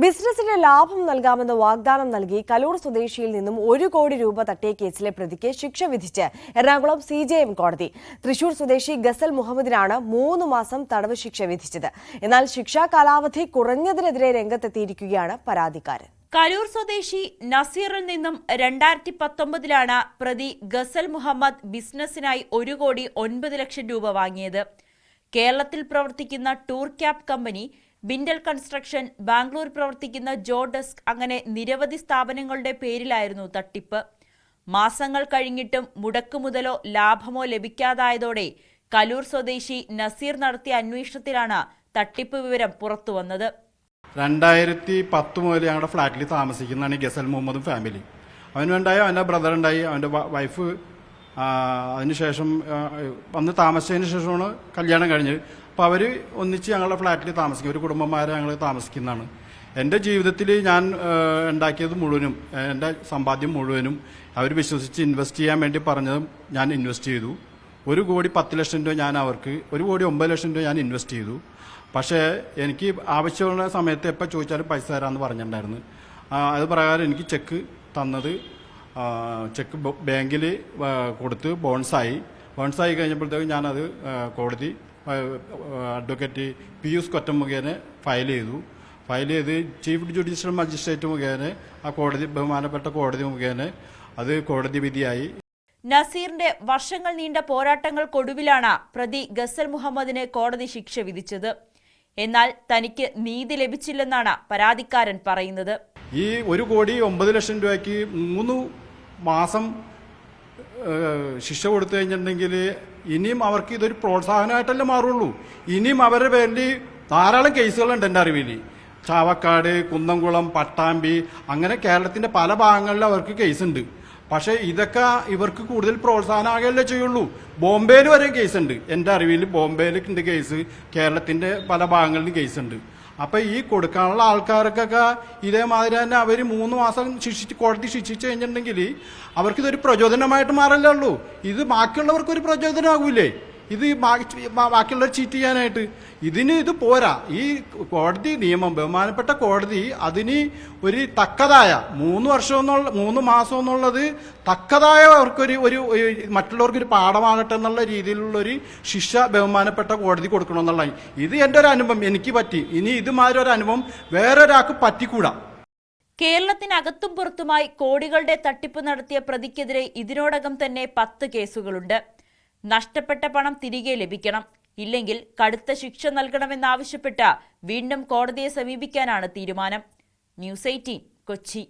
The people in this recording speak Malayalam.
ബിസിനസിന് ലാഭം നൽകാമെന്ന് വാഗ്ദാനം നൽകി കലൂർ സ്വദേശിയിൽ നിന്നും 1 കോടി രൂപ തട്ടിയ കേസിലെ പ്രതിക്ക് ശിക്ഷ വിധിച്ച് എറണാകുളം CJM കോടതി. തൃശൂർ സ്വദേശി ഗസൽ മുഹമ്മദിനാണ് 3 മാസം തടവ് ശിക്ഷ വിധിച്ചത്. എന്നാൽ ശിക്ഷാ കാലാവധി കുറഞ്ഞതിനെതിരെ രംഗത്തെത്തിയിരിക്കുകയാണ് പരാതിക്കാരൻ. കലൂർ സ്വദേശി നസീറിൽ നിന്നും 2019 പ്രതി ഗസൽ മുഹമ്മദ് ബിസിനസിനായി 1 കോടി 9 ലക്ഷം രൂപ വാങ്ങിയത്. കേരളത്തിൽ പ്രവർത്തിക്കുന്ന tour cab company, Bindal construction, Bangalore പ്രവർത്തിക്കുന്ന ജോഡെസ്ക് അങ്ങനെ നിരവധി സ്ഥാപനങ്ങളുടെ പേരിലായിരുന്നു തട്ടിപ്പ്. മാസങ്ങൾ കഴിഞ്ഞിട്ടും മുടക്കുമുതലോ ലാഭമോ ലഭിക്കാതായതോടെ കലൂർ സ്വദേശി നസീർ നടത്തിയ അന്വേഷണത്തിലാണ് തട്ടിപ്പ് വിവരം പുറത്തുവന്നത്. 2010 മുതൽ ഞങ്ങളുടെ ഫ്ളാറ്റിൽ താമസിക്കുന്നതാണ് ഈ ഗസൽ മുഹമ്മദും ഫാമിലി. അവനുണ്ടായി, അവൻ്റെ ബ്രദർ ഉണ്ടായി, അവൻ്റെ വൈഫ് അതിനുശേഷം വന്ന് താമസിച്ചതിന് ശേഷമാണ് കല്യാണം കഴിഞ്ഞത്. അപ്പോൾ അവർ ഒന്നിച്ച് ഞങ്ങളുടെ ഫ്ളാറ്റിൽ താമസിക്കും. ഒരു കുടുംബന്മാരെ ഞങ്ങൾ താമസിക്കുന്നതാണ്. എൻ്റെ ജീവിതത്തിൽ ഞാൻ ഉണ്ടാക്കിയത് മുഴുവനും, എൻ്റെ സമ്പാദ്യം മുഴുവനും അവർ വിശ്വസിച്ച് ഇൻവെസ്റ്റ് ചെയ്യാൻ വേണ്ടി പറഞ്ഞതും ഞാൻ ഇൻവെസ്റ്റ് ചെയ്തു. 1 കോടി 10 ലക്ഷം രൂപ ഞാൻ അവർക്ക്, 1 കോടി 9 ലക്ഷം രൂപ ഞാൻ ഇൻവെസ്റ്റ് ചെയ്തു. പക്ഷേ എനിക്ക് ആവശ്യമുള്ള സമയത്ത് എപ്പോൾ ചോദിച്ചാലും പൈസ തരാമെന്ന് പറഞ്ഞിട്ടുണ്ടായിരുന്നു. അത് പ്രകാരം എനിക്ക് ചെക്ക് തന്നത്, ചെക്ക് ബാങ്കിൽ കൊടുത്ത് ബോൺസായി കഴിഞ്ഞപ്പോഴത്തേക്കും ഞാനത് കോടതി അഡ്വക്കേറ്റ് പിയൂസ് കൊറ്റം മുഖേന ഫയൽ ചെയ്ത് ചീഫ് ജുഡീഷ്യൽ മജിസ്ട്രേറ്റ് മുഖേന ബഹുമാനപ്പെട്ട കോടതി മുഖേന അത് കോടതി വിധിയായി. നസീറിന്റെ വർഷങ്ങൾ നീണ്ട പോരാട്ടങ്ങൾക്കൊടുവിലാണ് പ്രതി ഗസൽ മുഹമ്മദിന് കോടതി ശിക്ഷ വിധിച്ചത്. എന്നാൽ തനിക്ക് നീതി ലഭിച്ചില്ലെന്നാണ് പരാതിക്കാരൻ പറയുന്നത്. ഈ 1 കോടി 9 ലക്ഷം രൂപയ്ക്ക് 3 മാസം ശിക്ഷ കൊടുത്തു കഴിഞ്ഞിട്ടുണ്ടെങ്കിൽ ഇനിയും അവർക്ക് ഇതൊരു പ്രോത്സാഹനമായിട്ടല്ലേ മാറുള്ളൂ. ഇനിയും അവരുടെ പേരിൽ ധാരാളം കേസുകളുണ്ട് എൻ്റെ അറിവിൽ. ചാവക്കാട്, കുന്നംകുളം, പട്ടാമ്പി, അങ്ങനെ കേരളത്തിന്റെ പല ഭാഗങ്ങളിലും അവർക്ക് കേസുണ്ട്. പക്ഷേ ഇതൊക്കെ ഇവർക്ക് കൂടുതൽ പ്രോത്സാഹനമാകല്ലേ ചെയ്യുള്ളൂ. ബോംബെയിൽ വരെ കേസുണ്ട് എൻ്റെ അറിവിൽ. ബോംബെയിലുണ്ട് കേസ്, കേരളത്തിന്റെ പല ഭാഗങ്ങളിലും കേസുണ്ട്. അപ്പൊ ഈ കൊടുക്കാനുള്ള ആൾക്കാർക്കൊക്കെ ഇതേമാതിരി തന്നെ അവർ 3 മാസം കോടതി ശിക്ഷിച്ചു കഴിഞ്ഞിട്ടുണ്ടെങ്കിൽ അവർക്കിതൊരു പ്രചോദനമായിട്ട് മാറല്ലേ ഉള്ളൂ. ഇത് ബാക്കിയുള്ളവർക്കൊരു പ്രചോദനമാകൂലേ? ഇത് ബാക്കിയുള്ളവർ ചീറ്റ് ചെയ്യാനായിട്ട് ഇത് പോരാ. ഈ കോടതി നിയമം, ബഹുമാനപ്പെട്ട കോടതി അതിന് ഒരു തക്കതായ 3 മാസം എന്നുള്ളത് തക്കതായ അവർക്കൊരു മറ്റുള്ളവർക്കൊരു പാഠമാകട്ടെ എന്നുള്ള രീതിയിലുള്ളൊരു ശിക്ഷ ബഹുമാനപ്പെട്ട കോടതി കൊടുക്കണമെന്നുള്ളതാണ്. ഇത് എൻ്റെ ഒരു അനുഭവം, എനിക്ക് പറ്റി. ഇനി ഇതുമാതിരി ഒരു അനുഭവം വേറൊരാൾക്ക് പറ്റിക്കൂടാ. കേരളത്തിനകത്തും പുറത്തുമായി കോടികളുടെ തട്ടിപ്പ് നടത്തിയ പ്രതിക്കെതിരെ ഇതിനോടകം തന്നെ 10 കേസുകളുണ്ട്. നഷ്ടപ്പെട്ട പണം തിരികെ ലഭിക്കണം, ഇല്ലെങ്കിൽ കടുത്ത ശിക്ഷ നൽകണമെന്നാവശ്യപ്പെട്ട് വീണ്ടും കോടതിയെ സമീപിക്കാനാണ് തീരുമാനം. ന്യൂസ് 18 കൊച്ചി.